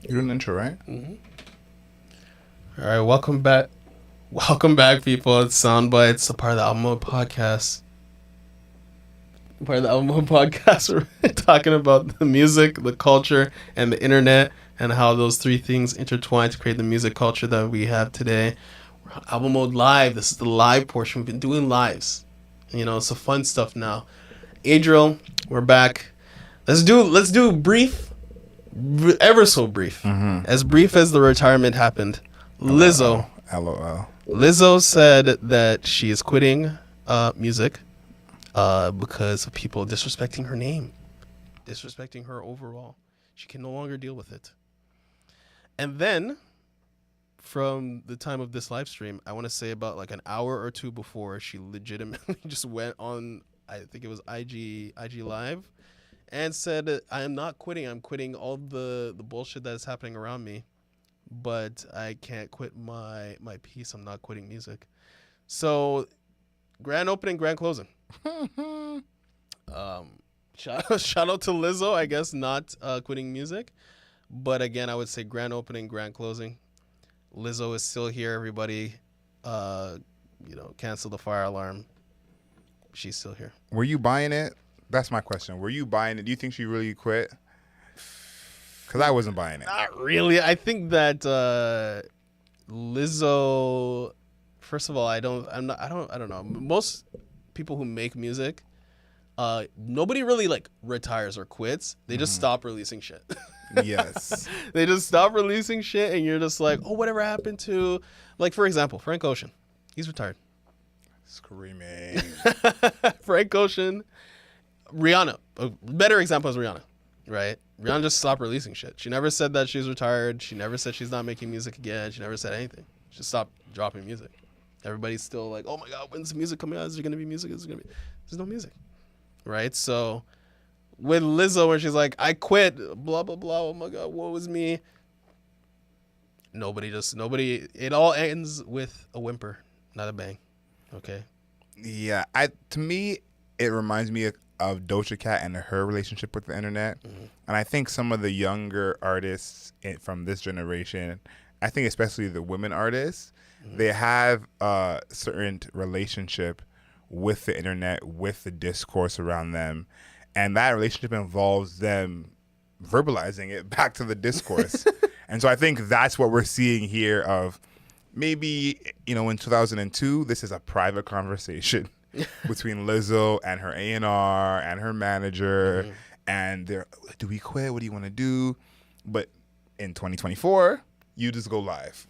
You're doing an intro, right? All right, welcome back. Welcome back, people. It's Soundbites, a part of the Album Mode podcast. Part of the Album Mode podcast, we're talking about the music, the culture, and the internet, and how those three things intertwine to create the music culture that we have today. We're on Album Mode Live. This is the live portion. We've been doing lives. You know, it's the fun stuff now. Adriel, we're back. Let's do brief, ever so brief, as brief as the retirement happened. Lizzo. LOL. Lizzo said that she is quitting music because of people disrespecting her name, disrespecting her overall. She can no longer deal with it. And then, from the time of this live stream, I want to say about like an hour or two before, she legitimately just went on, I think it was IG Live, and said, I am not quitting. I'm quitting all the bullshit that is happening around me. But I can't quit my piece. I'm not quitting music. So, grand opening, grand closing. Shout out to Lizzo, I guess, not quitting music. But again, I would say grand opening, grand closing. Lizzo is still here, everybody. Cancel the fire alarm. She's still here. Were you buying it? That's my question. Were you buying it? Do you think she really quit? Because I wasn't buying it. Not really. I think that Lizzo. First of all, I don't know. Most people who make music, nobody really like retires or quits. They just stop releasing shit. Yes. They just stop releasing shit, and you're just like, oh, whatever happened to, like, for example, Frank Ocean. He's retired. Screaming. Frank Ocean. Rihanna. A better example is Rihanna, right? Rihanna just stopped releasing shit. She never said that she's retired. She never said she's not making music again. She never said anything. She just stopped dropping music. Everybody's still like, oh my God, when's the music coming out? Is there going to be music? There's no music. Right? So with Lizzo, where she's like, I quit, blah, blah, blah. Oh my God, woe is me. Nobody, it all ends with a whimper, not a bang. Okay? Yeah. To me, it reminds me of Doja Cat and her relationship with the internet. And I think some of the younger artists from this generation, I think especially the women artists, they have a certain relationship with the internet, with the discourse around them. And that relationship involves them verbalizing it back to the discourse. And so I think that's what we're seeing here of maybe, in 2002, this is a private conversation between Lizzo and her A&R and her manager. And they're, do we quit? What do you want to do? But in 2024, you just go live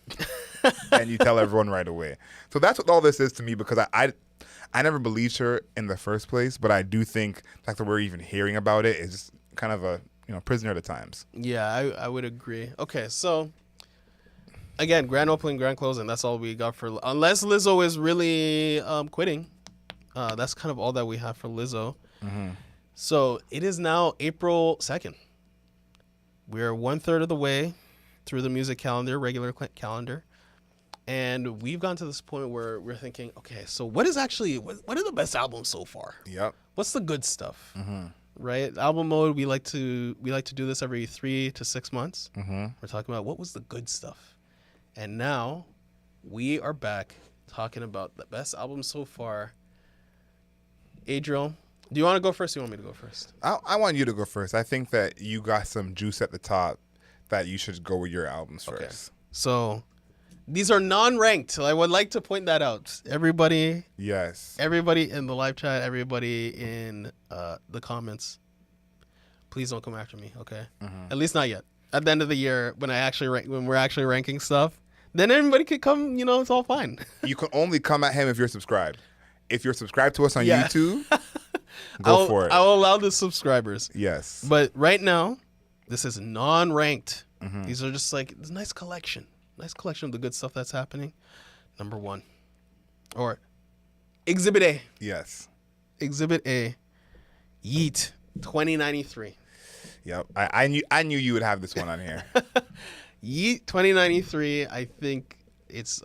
and you tell everyone right away. So that's what all this is to me, because I never believed her in the first place, but I do think the fact that we're even hearing about it is just kind of a prisoner of the times. Yeah, I would agree. Okay, so again, grand opening, grand closing. That's all we got for, unless Lizzo is really quitting. That's kind of all that we have for Lizzo. So it is now April 2nd. We're 1/3 of the way through the music calendar, regular calendar. And we've gotten to this point where we're thinking, okay, so what are the best albums so far? Yep. What's the good stuff? Right? Album mode, we like to do this every 3 to 6 months. We're talking about what was the good stuff. And now we are back talking about the best album so far. Adriel, do you want to go first or you want me to go first? I want you to go first. I think that you got some juice at the top that you should go with your albums first. So these are non-ranked. I would like to point that out. Everybody in the live chat, everybody in the comments, please don't come after me, okay? At least not yet. At the end of the year, when we're actually ranking stuff, then everybody could come. It's all fine. You can only come at him if you're subscribed. If you're subscribed to us on YouTube, go for it. I'll allow the subscribers. Yes. But right now, this is non-ranked. These are just like it's a nice collection of the good stuff that's happening. Number 1, or Exhibit A. Yes. Exhibit A, Yeet, 2093. Yep. I knew you would have this one on here. Yeet 2093. I think it's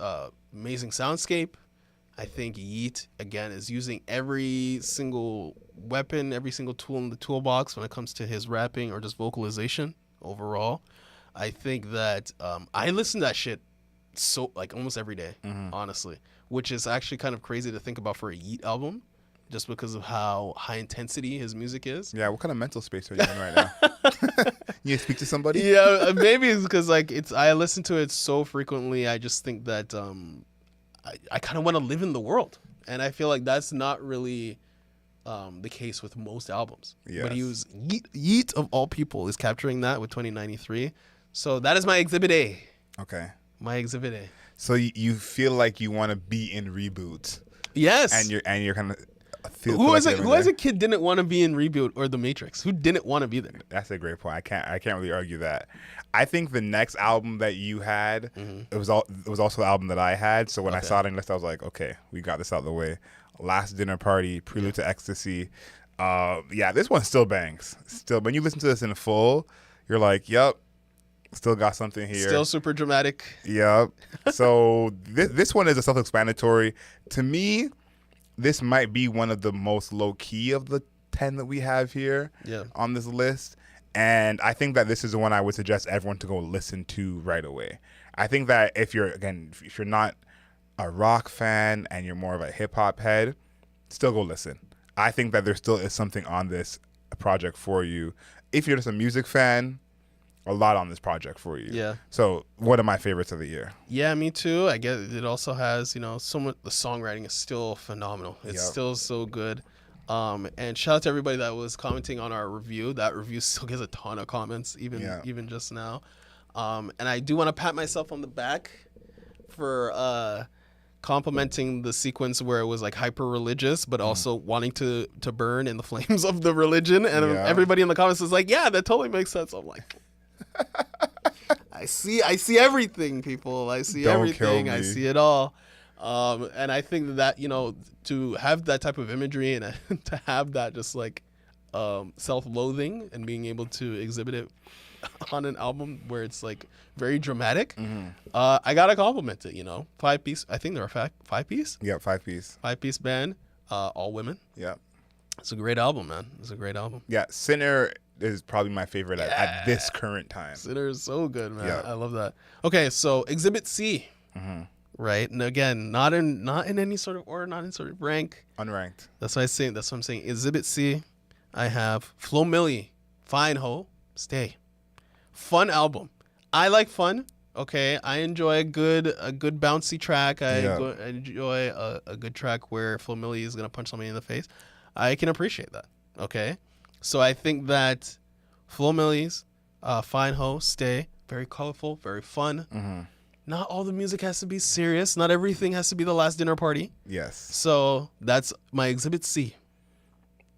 amazing soundscape. I think Yeet again is using every single weapon, every single tool in the toolbox when it comes to his rapping or just vocalization overall. I think that I listen to that shit so like almost every day, honestly, which is actually kind of crazy to think about for a Yeet album, just because of how high intensity his music is. Yeah, what kind of mental space are you in right now? You speak to somebody? Yeah, maybe it's because like I listen to it so frequently. I just think that I kind of want to live in the world, and I feel like that's not really the case with most albums. Yes. But he was Yeet of all people is capturing that with 2093. So that is my Exhibit A. Okay. My Exhibit A. So you feel like you want to be in Reboot. Yes. And you're kind of who as a kid didn't want to be in Reboot or The Matrix? Who didn't want to be there? That's a great point. I can't really argue that. I think the next album that you had, it was also the album that I had. So when I saw it in list, I was like, okay, we got this out of the way. Last Dinner Party, Prelude to Ecstasy. This one still bangs. Still, when you listen to this in full, you're like, yep, still got something here. Still super dramatic. Yep. So this one is a self-explanatory. To me, this might be one of the most low-key of the 10 that we have here on this list. And I think that this is the one I would suggest everyone to go listen to right away. I think that if you're not a rock fan and you're more of a hip-hop head, still go listen. I think that there still is something on this project for you. If you're just a music fan, a lot on this project for you. Yeah. So one of my favorites of the year. Yeah, me too. I guess it also has, so much, the songwriting is still phenomenal. It's still so good. And shout out to everybody that was commenting on our review. That review still gets a ton of comments, even just now. And I do want to pat myself on the back for complimenting the sequence where it was like hyper religious, but also wanting to burn in the flames of the religion. And everybody in the comments was like, "Yeah, that totally makes sense." I'm like, I see everything, people. I see everything. I see it all. And I think that, to have that type of imagery and to have that just like self-loathing and being able to exhibit it on an album where it's like very dramatic, I gotta compliment it. 5-piece. I think they're a 5-piece. Yeah, 5-piece. 5-piece band, all women. Yeah, it's a great album, man. It's a great album. Yeah, Sinner is probably my favorite at this current time. Sinner is so good, man. I love that. Okay, so Exhibit C. Right, and again, not in any sort of order, not in sort of rank. Unranked. That's what I'm saying. Exhibit C, I have Flo Milli, Fine Ho, Stay. Fun album. I like fun. Okay, I enjoy a good bouncy track. I enjoy a good track where Flo Milli is gonna punch somebody in the face. I can appreciate that. Okay, so I think that Flo Milli's Fine Ho, Stay, very colorful, very fun. Not all the music has to be serious. Not everything has to be The Last Dinner Party. Yes. So that's my Exhibit C.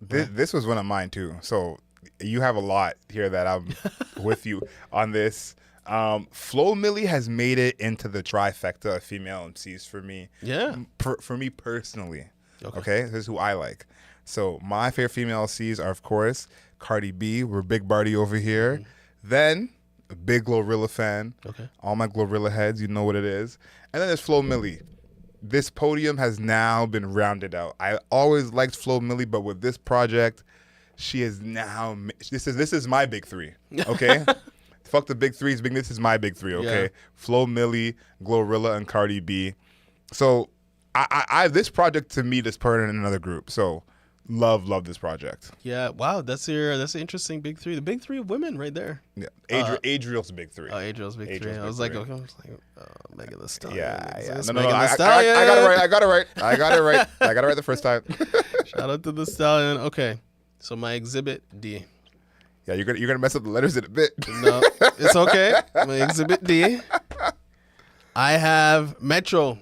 This was one of mine too. So you have a lot here that I'm with you on this. Flo Milli has made it into the trifecta of female MCs for me. Yeah. For me personally. Okay. This is who I like. So my favorite female MCs are, of course, Cardi B. We're Big Barty over here. Then a big Glorilla fan. Okay. All my Glorilla heads, you know what it is. And then there's Flo Milli. This podium has now been rounded out. I always liked Flo Milli, but with this project, she is now. This is my big three. Okay. fuck the big threes. This is my big three, okay? Yeah. Flo Milli, Glorilla, and Cardi B. So I this project to me just put it in another group. So love this project. Yeah, wow, that's an interesting big three. The big three of women right there. Yeah, Adriel's big three. Oh, Adriel's big three. I was like, okay, Megan Thee Stallion. Yeah. It's No, Megan Thee I Stallion. got it right. I got it right the first time. Shout out to the Stallion. Okay, so my exhibit D. Yeah, you're gonna mess up the letters in a bit. No, it's okay. My exhibit D. I have Metro,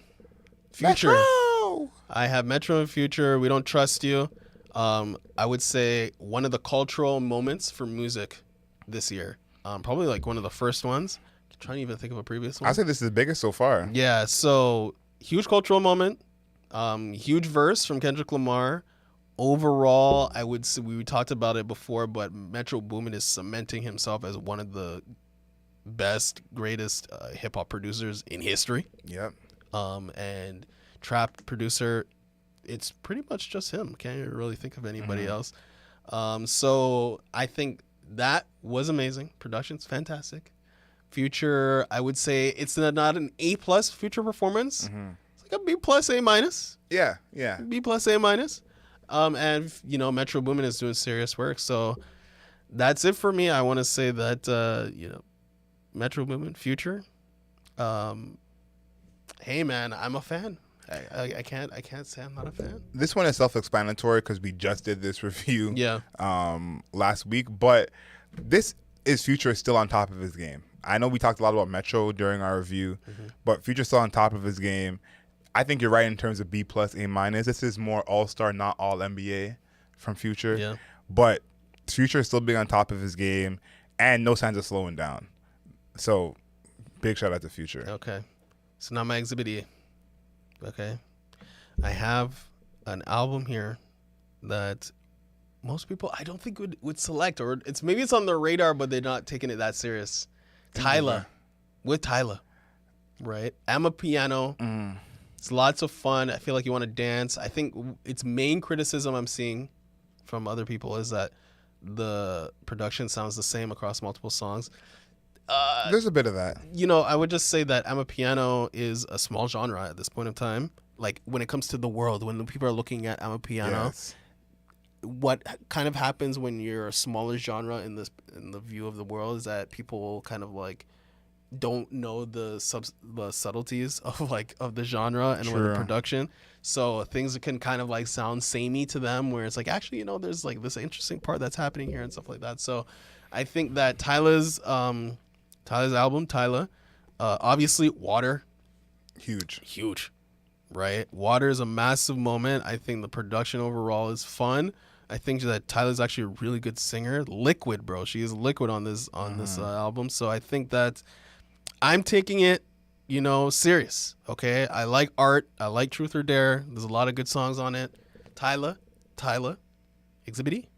Future. Metro! I have Metro and Future. We Don't Trust You. I would say one of the cultural moments for music this year. Probably like one of the first ones. I'm trying to even think of a previous one. I'd say this is the biggest so far. Yeah, so huge cultural moment. Huge verse from Kendrick Lamar. Overall, I would say we talked about it before, but Metro Boomin is cementing himself as one of the best, greatest hip hop producers in history. Yep. And trap producer, it's pretty much just him. Can't really think of anybody else. So I think that was amazing. Production's fantastic. Future, I would say it's not an A+ Future performance. It's like a B+, A-. Yeah. B+, A-. And you know, Metro Boomin is doing serious work. So that's it for me. I want to say that Metro Boomin, Future. Hey man, I'm a fan. I can't say I'm not a fan. This one is self-explanatory because we just did this review last week, but this is Future still on top of his game. I know we talked a lot about Metro during our review, but Future's still on top of his game. I think you're right in terms of B+, A-. This is more all-star, not all NBA from Future. Yeah. But Future is still being on top of his game and no signs of slowing down. So big shout out to Future. Okay. So now my exhibit E. Okay. I have an album here that most people I don't think would select, or maybe it's on their radar, but they're not taking it that serious. Tyla. With Tyla. Right? Amapiano. It's lots of fun. I feel like you want to dance. I think its main criticism I'm seeing from other people is that the production sounds the same across multiple songs. There's a bit of that. You know, I would just say that Amapiano is a small genre at this point in time. Like when it comes to the world, when the people are looking at Amapiano, Yes. what kind of happens when you're a smaller genre in the view of the world is that people kind of like don't know the subtleties of the genre and with the production. So things can kind of like sound samey to them, where it's like, actually, you know, there's like this interesting part that's happening here and stuff like that. So I think that Tyla's album, Tyla, obviously Water, huge, right? Water is a massive moment. I think the production overall is fun. I think that Tyla's actually a really good singer. Liquid, bro. She is liquid on this album. So I think that I'm taking it, you know, serious. Okay, I like art. I like Truth or Dare. There's a lot of good songs on it. Tyla, Exhibit E.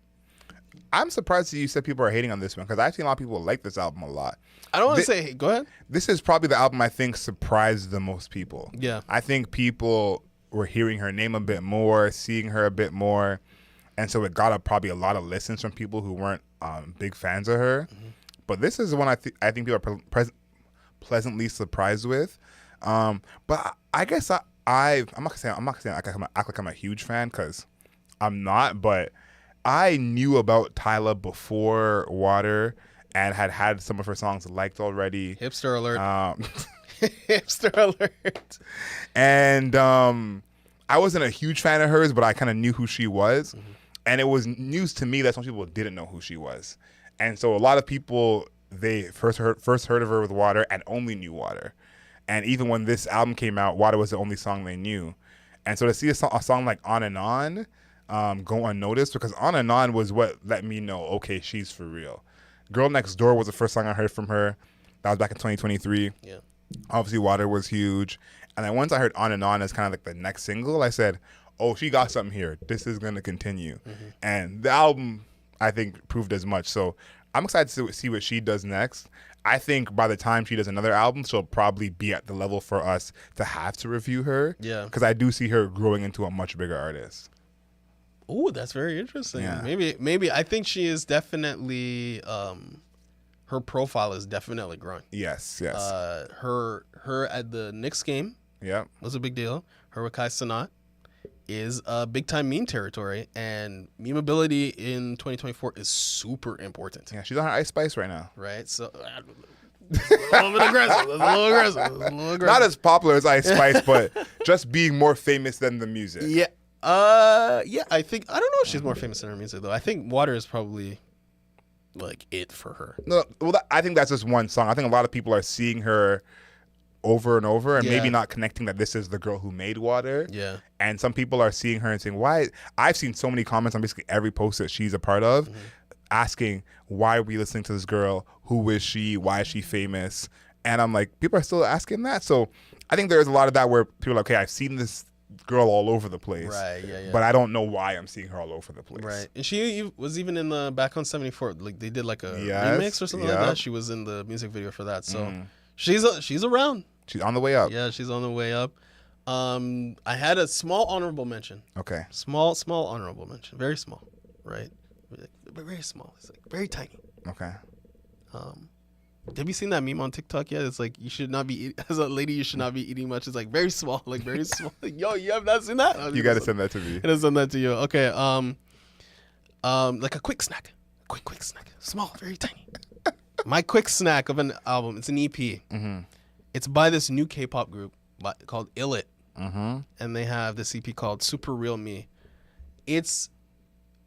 I'm surprised that you said people are hating on this one because I've seen a lot of people like this album a lot. I don't want to say, go ahead. This is probably the album I think surprised the most people. Yeah. I think people were hearing her name a bit more, seeing her a bit more, and so it got probably a lot of listens from people who weren't big fans of her. But this is the one I think people are pleasantly surprised with. But I guess I'm not gonna say act like I'm a huge fan because I'm not. But I knew about Tyla before Water and had some of her songs liked already. Hipster alert. Hipster alert. And I wasn't a huge fan of hers, but I kind of knew who she was. And it was news to me that some people didn't know who she was. And so a lot of people, they first heard of her with Water and only knew Water. And even when this album came out, Water was the only song they knew. And so to see a song like On and On go unnoticed, because On and On was what let me know, okay, she's for real. Girl Next Door was the first song I heard from her. That was back in 2023. Yeah. Obviously, Water was huge. And then once I heard On and On as kind of like the next single, I said, oh, she got something here. This is going to continue. And the album, I think, proved as much. So I'm excited to see what she does next. I think by the time she does another album, she'll probably be at the level for us to have to review her. Yeah. Because I do see her growing into a much bigger artist. Oh, that's very interesting. Yeah. Maybe I think she is definitely her profile is definitely growing. Yes. Her at the Knicks game Yep. was a big deal. Her with Kai Cenat is big time meme territory, and memeability in 2024 is super important. Yeah, she's on her Ice Spice right now. Right? So it's a little bit aggressive. It's a little aggressive. Not as popular as Ice Spice, but just being more famous than the music. Yeah. Yeah, I don't know if she's more famous than her music though. I think Water is probably like it for her. No, well, I think that's just one song. I think a lot of people are seeing her over and over and maybe not connecting that this is the girl who made Water. Yeah. And some people are seeing her and saying, why? I've seen so many comments on basically every post that she's a part of asking, why are we listening to this girl? Who is she? Why is she famous? And I'm like, people are still asking that. So I think there's a lot of that where people are like, okay, I've seen this girl all over the place. Right, yeah. But I don't know why I'm seeing her all over the place. Right. And she was even in the Back on 74. Like they did like a Yes, remix or something like yep. that. She was in the music video for that. So she's around. She's on the way up. Yeah, she's on the way up. I had a small honorable mention. Okay. Small honorable mention. Very small, right? Very small. It's like very tiny. Okay. Have you seen that meme on TikTok yet? It's like you should not be as a lady. You should not be eating much. It's like very small, like very small. Like, yo, you have not seen that? You got to send that to me. I'm gonna send that to you. Okay. Like a quick snack. Quick snack. Small, very tiny. My quick snack of an album. It's an EP. Mm-hmm. It's by this new K-pop group called Illit. Mm-hmm. And they have this EP called Super Real Me. It's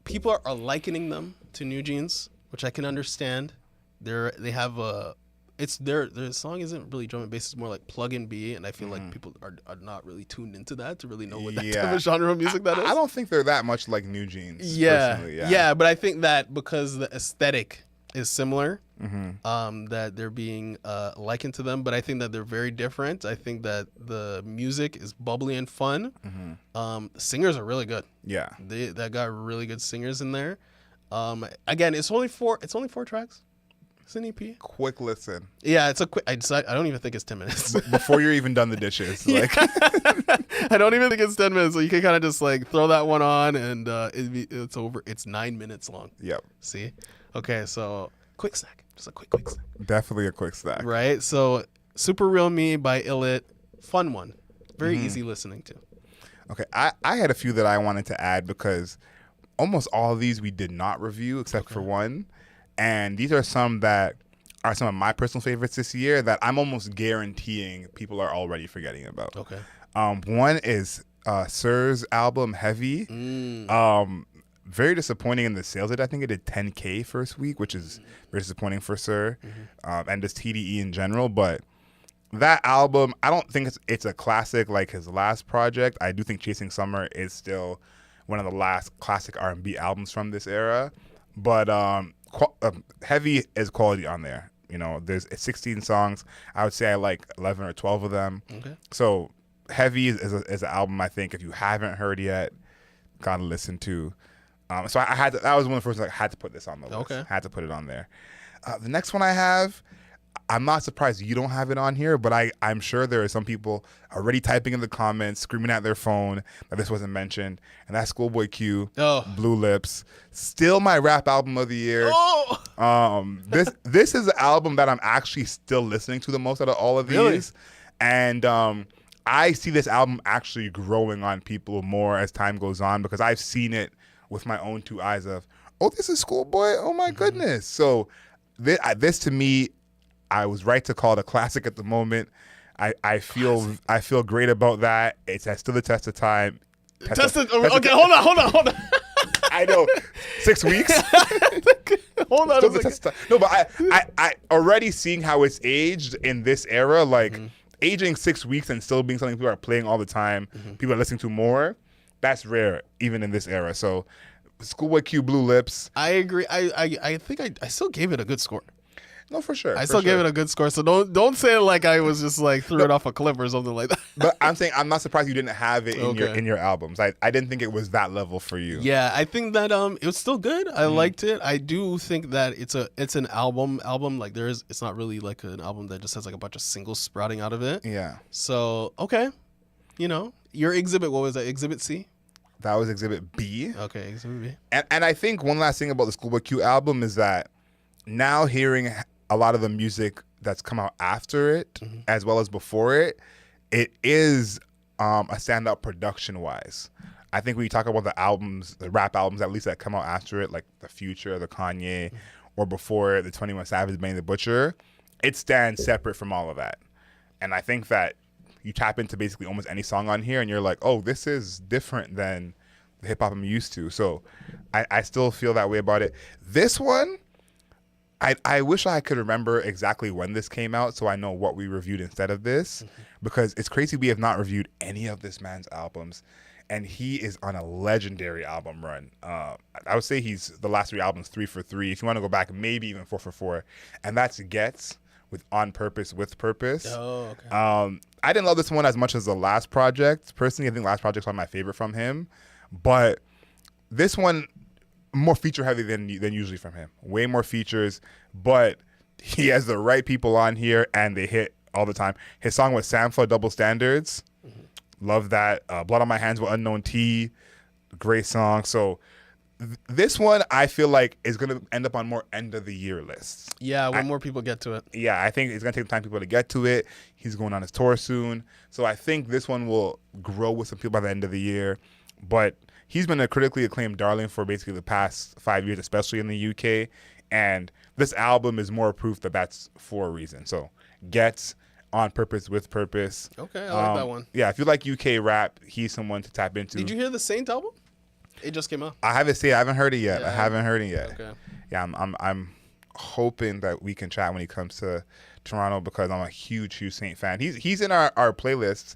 people are likening them to New Jeans, which I can understand. They have their song isn't really drum and bass, it's more like plug and B, and I feel like people are not really tuned into that to really know what that type of genre of music that is. I don't think they're that much like New Jeans. Yeah, personally, yeah, but I think that because the aesthetic is similar, Mm-hmm. that they're being likened to them, but I think that they're very different. I think that the music is bubbly and fun. Singers are really good. Yeah. That got really good singers in there. Again, it's only four tracks. It's an EP. Quick listen. Yeah, it's a quick. I don't even think it's 10 minutes. Before you're even done the dishes. Like I don't even think it's 10 minutes. So you can kind of just like throw that one on and it's over. It's 9 minutes long. Yep. See? Okay, so quick snack. Just a quick snack. Definitely a quick snack. Right? So Super Real Me by Illit. Fun one. Very easy listening to. Okay. I had a few that I wanted to add because almost all of these we did not review except for one. And these are some that are some of my personal favorites this year that I'm almost guaranteeing people are already forgetting about. Okay. One is Sir's album Heavy. Very disappointing in the sales. I think it did 10K first week, which is very disappointing for Sir and just TDE in general. But that album, I don't think it's a classic like his last project. I do think Chasing Summer is still one of the last classic R&B albums from this era. But Heavy is quality on there. You know, there's 16 songs. I would say I like 11 or 12 of them. Okay. So Heavy is an album I think if you haven't heard yet, gotta listen to. So I had to, that was one of the first I had to put this on the list. Okay. Had to put it on there. The next one I have, I'm not surprised you don't have it on here, but I'm sure there are some people already typing in the comments, screaming at their phone that this wasn't mentioned. And that's Schoolboy Q, Blue Lips. Still my rap album of the year. This is the album that I'm actually still listening to the most out of all of these. Really? And I see this album actually growing on people more as time goes on because I've seen it with my own two eyes of, oh, this is Schoolboy. Oh, my goodness. So this to me, I was right to call it a classic at the moment. I feel great about that. It has stood the test of time. Okay, hold on. I know, 6 weeks. Hold on. No, but I already seeing how it's aged in this era, like aging 6 weeks and still being something people are playing all the time. People are listening to more. That's rare, even in this era. So, Schoolboy Q, Blue Lips. I agree. I think I still gave it a good score. No, for sure. I still gave it a good score. So don't say it like I was just like threw it off a cliff or something like that. But I'm saying I'm not surprised you didn't have it in your albums. I didn't think it was that level for you. Yeah, I think that it was still good. I liked it. I do think that it's an album. Like it's not really like an album that just has like a bunch of singles sprouting out of it. Yeah. So okay, your exhibit. What was that? Exhibit C. That was Exhibit B. Okay, Exhibit B. And I think one last thing about the Schoolboy Q album is that now hearing a lot of the music that's come out after it, as well as before it, it is a standout production wise. I think when you talk about the albums, the rap albums at least that come out after it, like the Future, the Kanye, or before it, the 21 Savage, Benny the Butcher, it stands separate from all of that. And I think that you tap into basically almost any song on here and you're like, oh, this is different than the hip hop I'm used to. So I still feel that way about it. This one, I wish I could remember exactly when this came out so I know what we reviewed instead of this, because it's crazy we have not reviewed any of this man's albums, and he is on a legendary album run. I would say he's the last 3 albums 3 for 3. If you want to go back, maybe even 4 for 4, and that's Gets with On Purpose with Purpose. Oh, okay. I didn't love this one as much as the last project. Personally, I think Last Project's one of my favorite from him, but this one more feature heavy than usually from him. Way more features, but he has the right people on here and they hit all the time. His song with Sampha, Double Standards, love that. Blood on My Hands with Unknown T, great song. So this one I feel like is going to end up on more end of the year lists. Yeah, when more people get to it. Yeah, I think it's going to take time for people to get to it. He's going on his tour soon. So I think this one will grow with some people by the end of the year. But he's been a critically acclaimed darling for basically the past 5 years, especially in the UK. And this album is more proof that that's for a reason. So Gets, On Purpose with Purpose. Okay, I like that one. Yeah, if you like UK rap, he's someone to tap into. Did you hear the Saint album? It just came out. I haven't heard it yet. Yeah, I haven't heard it yet. Okay. Yeah, I'm hoping that we can chat when he comes to Toronto because I'm a huge Saint fan. He's in our playlist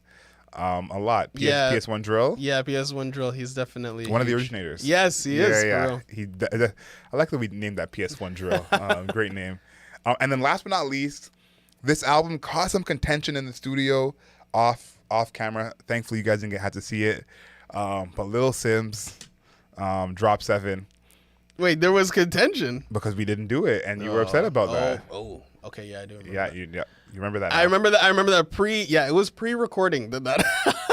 a lot. PS1 Drill. Yeah, PS1 Drill. He's definitely one of the originators. Yes, he is. Yeah. For real. I like that we named that PS1 Drill. Great name. And then last but not least, this album caused some contention in the studio off camera. Thankfully, you guys didn't have to see it. But Lil Sims dropped 7. Wait, there was contention because we didn't do it, and you were upset about that. Oh, okay, yeah, I do. Remember Yeah, that. you remember that? I remember that. I remember that it was pre-recording. That.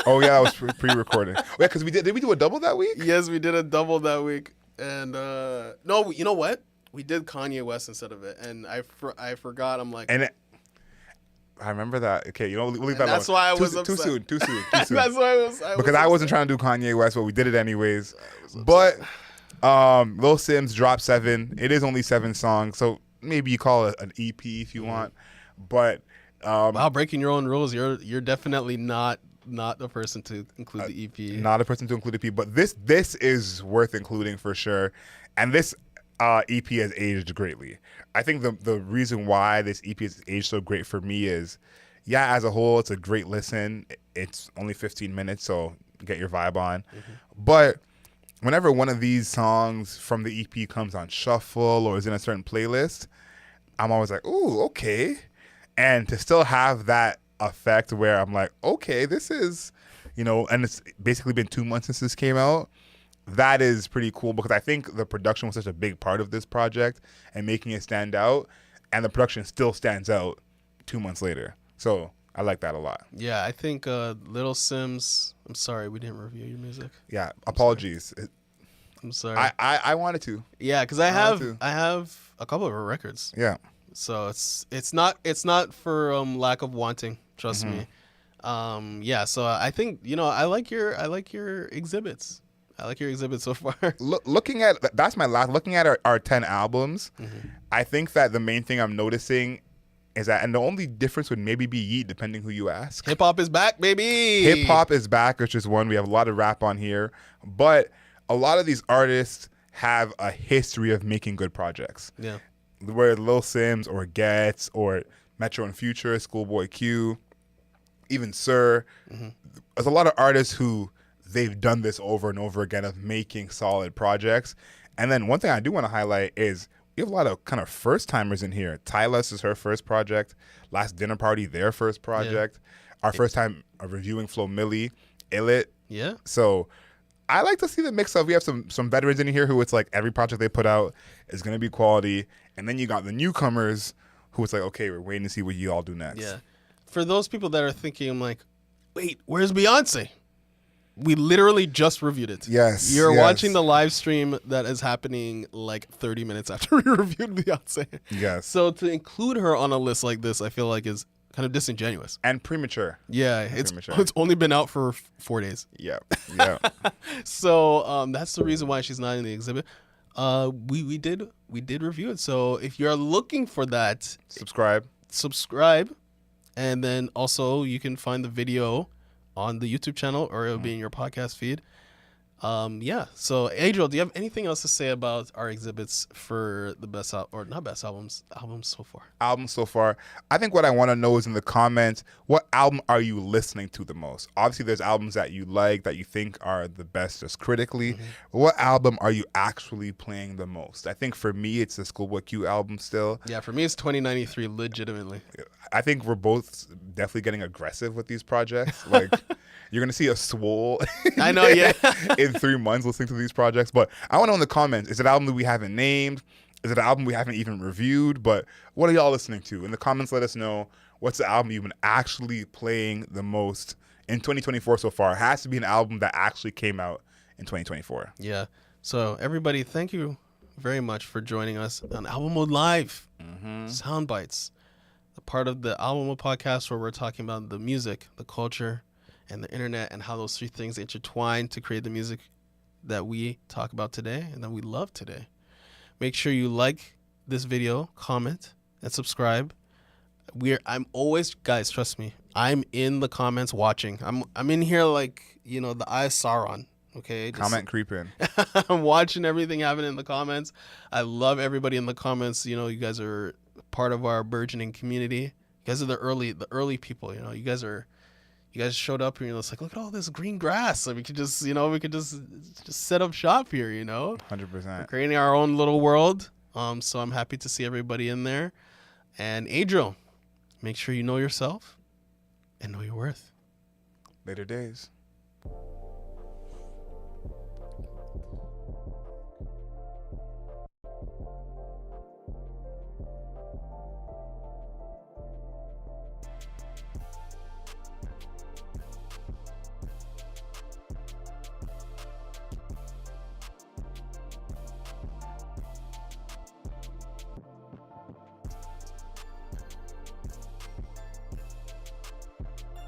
Oh yeah, it was pre-recording. Yeah, because did we do a double that week? Yes, we did a double that week, and no, you know what? We did Kanye West instead of it, and I forgot. I'm like, I remember that. Okay, we'll leave that alone. That's why I was too upset. soon. That's why I was because I wasn't trying to do Kanye West, but we did it anyways. But Lil Sims dropped 7. It is only 7 songs, so maybe you call it an EP if you want. But wow, breaking your own rules. You're definitely not the person to include the EP. Not a person to include the EP, but this is worth including for sure. And this EP has aged greatly. I think the reason why this EP has aged so great for me is, yeah, as a whole, it's a great listen. It's only 15 minutes, so get your vibe on. But whenever one of these songs from the EP comes on shuffle or is in a certain playlist, I'm always like, ooh, okay. And to still have that effect where I'm like, okay, this is, and it's basically been 2 months since this came out. That is pretty cool because I think the production was such a big part of this project and making it stand out, and the production still stands out 2 months later. So I like that a lot. Yeah, I think Little Sims. I'm sorry we didn't review your music. Yeah, apologies. I'm sorry. I wanted to. Yeah, because I have a couple of her records. Yeah. So it's not for lack of wanting. Trust me. Yeah. So I think I like your exhibits. I like your exhibit so far. Looking at that's my last. Looking at our 10 albums, I think that the main thing I'm noticing is that, and the only difference would maybe be Yeet, depending who you ask. Hip hop is back, baby. Hip hop is back, which is one. We have a lot of rap on here, but a lot of these artists have a history of making good projects. Yeah. Where Lil Sims or Gets or Metro and Future, Schoolboy Q, even Sir. There's a lot of artists who they've done this over and over again of making solid projects. And then one thing I do want to highlight is we have a lot of kind of first timers in here. Tyler is her first project. Last Dinner Party, their first project. Yeah. Our first time reviewing Flo Milli, Illit. Yeah. So I like to see the mix of, we have some veterans in here who it's like every project they put out is going to be quality. And then you got the newcomers who it's like, okay, we're waiting to see what you all do next. Yeah. For those people that are thinking, I'm like, wait, where's Beyonce? We literally just reviewed it. Yes. You're yes. watching the live stream that is happening like 30 minutes after we reviewed Beyonce. Yes. So to include her on a list like this, I feel like is kind of disingenuous. And premature. Yeah, it's premature. it's only been out for 4 days. Yeah. Yeah. So that's the reason why she's not in the exhibit. We did review it. So if you're looking for that, subscribe, and then also you can find the video on the YouTube channel, or it'll be in your podcast feed. Yeah. So Adriel, do you have anything else to say about our exhibits for the best albums so far? Albums so far. I think what I want to know is in the comments, what album are you listening to the most? Obviously, there's albums that you like, that you think are the best just critically. But what album are you actually playing the most? I think for me, it's the Schoolboy Q album still. Yeah, for me, it's 2093, legitimately. I think we're both definitely getting aggressive with these projects. Like, you're going to see a swole. I know, yeah. in 3 months listening to these projects. But I want to know in the comments, is it an album that we haven't named? Is it an album we haven't even reviewed? But what are y'all listening to? In the comments, let us know what's the album you've been actually playing the most in 2024 so far. It has to be an album that actually came out in 2024. Yeah. So everybody, thank you very much for joining us on Album Mode Live. Sound Bites, the part of the Album Mode podcast where we're talking about the music, the culture, and the internet, and how those three things intertwine to create the music that we talk about today and that we love today. Make sure you like this video, comment, and subscribe. I'm always, guys, trust me, I'm in the comments watching. I'm in here like, the eye of Sauron. Okay, Comment creeping. I'm watching everything happening in the comments. I love everybody in the comments. You guys are part of our burgeoning community. You guys are the early people. You guys showed up here. It's like, look at all this green grass. Like we could just set up shop here. 100%. We're creating our own little world. So I'm happy to see everybody in there. And Adriel, make sure you know yourself and know your worth. Later days.